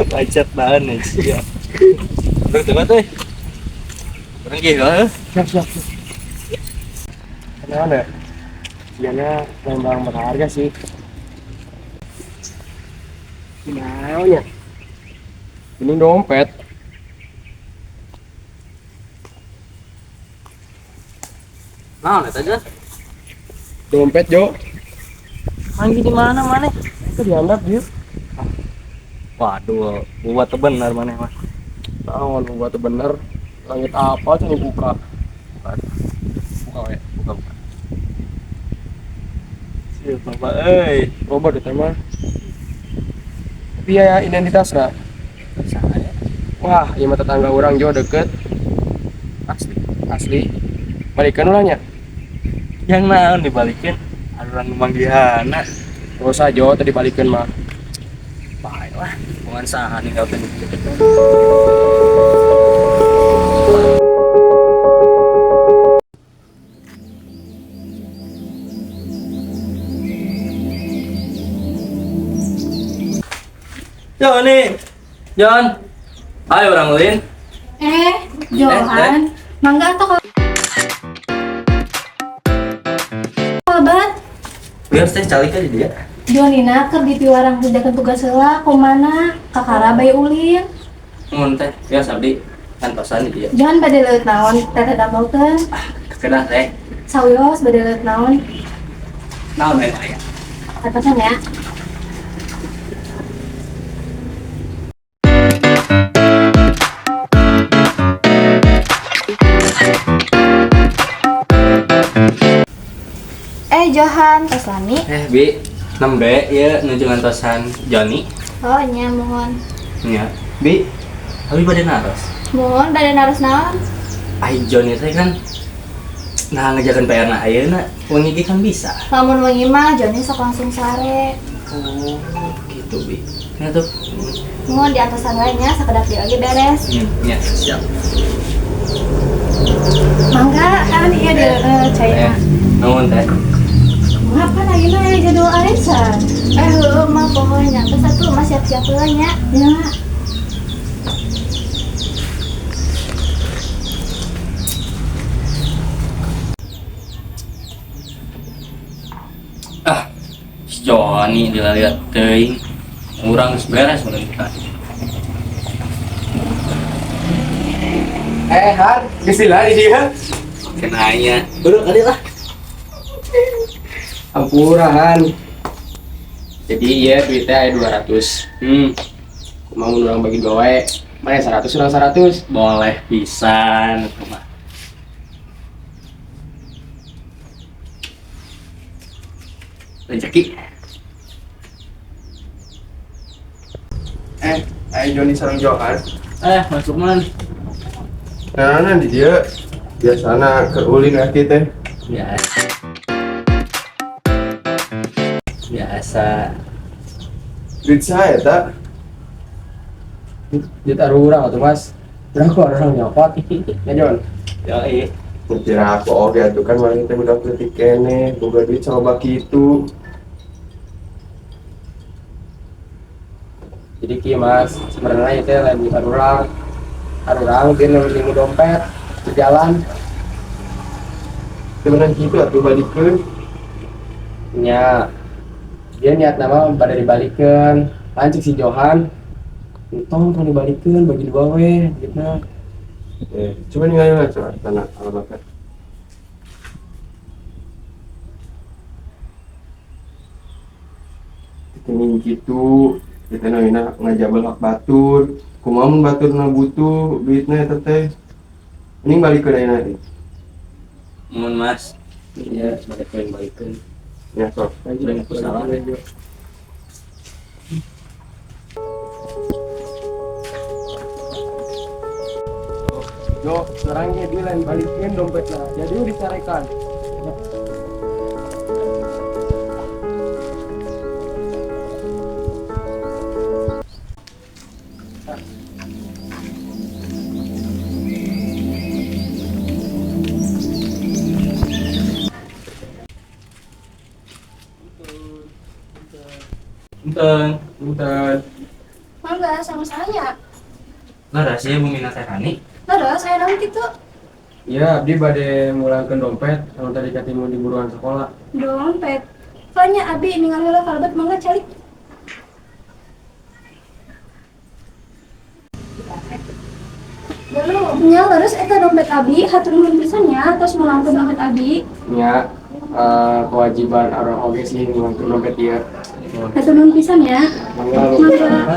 Macet banget nih sih. Terus coba tuh. Orang gila. Siap. Kenapa? Dianya memang berharga sih. Gimana? Ini dompet. Nah, lihat aja. Dompet Jo. Manggi di mana mana? Itu dihandap dia. Waduh, buat benar mana mas? Nah, lu buat bener. Langit apa cuma buka. Buka ya, buka. Siap bapak, Coba deh tema. Tapi ya identitas nggak? saya. Wah, iya mah tetangga orang Jo deket. Asli. Balikan ulangnya. Yang naon dibalikin? Aduran manggiana. Gak usah Jo, tadi balikan mah. Baik lah, bukan sahan nih kau tadi. Johnny, John, ayo orang lain. Johan, mangga atau kabar? Biar saya calik aja dia. Jonina keur di piwarang kerjakan tugas heula kumana kakara bae ulin. Mun teh, ya sabdi kan pasan dia. Johan bade leuit naon teteh damaukeun. Kedah teh. Sawios bade leuit naon. Naon bae aya. Katakan ya. Johan, tos lami. Bi, 6B ya nuju ngantosan Johnny. Oh nya mohon. Nya, Bi, abi bade naros. Mohon bade naros naon? Ai Johnny teh kan nah ngejakeun PR na ayeuna wengi ge kan bisa. Lamun wengi mah Joni sok langsung sare. Oh, gitu Bi. Nya tuh. Mohon di atas lainnya sakedap dia lagi beres. Nya, siap. Mangga kan iya di cai. Naon teh? Ngapa lagi ya jadwal arisan? Mah pokoknya terus satu mah siap-siap heula nya. Ya. Si Johnny dilihat teuing. Urang geus beres mun kita. Han, gesilah di dia. Kenanya. Buruk kali lah. Ampurahan. Jadi ya duitnya aya 200. Mau orang bagi dua wae. Mana 100 urang 100. Boleh pisan. Rezeki. Ayo Joni sareng Johan. Masuk man. Nah, di dia biasana ke ulin kaki teh. Biasa. Duit saya tak. Dia taruh urang atuh Mas. Urang kok orang nyopot. Ya Jon. Yoi. Kira apa oke atuh kan maling teh budak leutik keneh, boga duit coba kitu. Jadi kieu Mas, sebenarnya itu lain bukan urang dia nemu dompet di jalan. Sebenarnya gitu atuh balikeun. Nya dia niat nama pada dibalikeun, lancik si Johan. Tong dibalikeun bagi dua we gitu. Coba ninggalin aja tanah alamatnya. Ini gitu, kita nanya ngajabel hak batur, kumaha mun batur na butuh duitnya teh. Ini balik ke daerah nanti. Mun Mas. Iya, balikeun. Ya sok. Banyak salah. Jo, sekarangnya dia lain balikin dompetnya, jadi disarekan. Punten. Punten. Mangga sama saya. Laras ya Bu Mina Teh Rani. Laras saya naon kitu? Ya, abdi bade mulangkeun dompet anu tadi katimu di buruan sekolah. Dompet. Soalnya abi ningali heula kalebet mangga calik. Belum. Nya laras eta dompet abi hatur nuhun pisan nya tos mulangkeun dompet abi. Ya, kewajiban orang oge sih ngulangkeun dompet dia. Hatur nuhun pisan ya. Mangga lu. Mangga.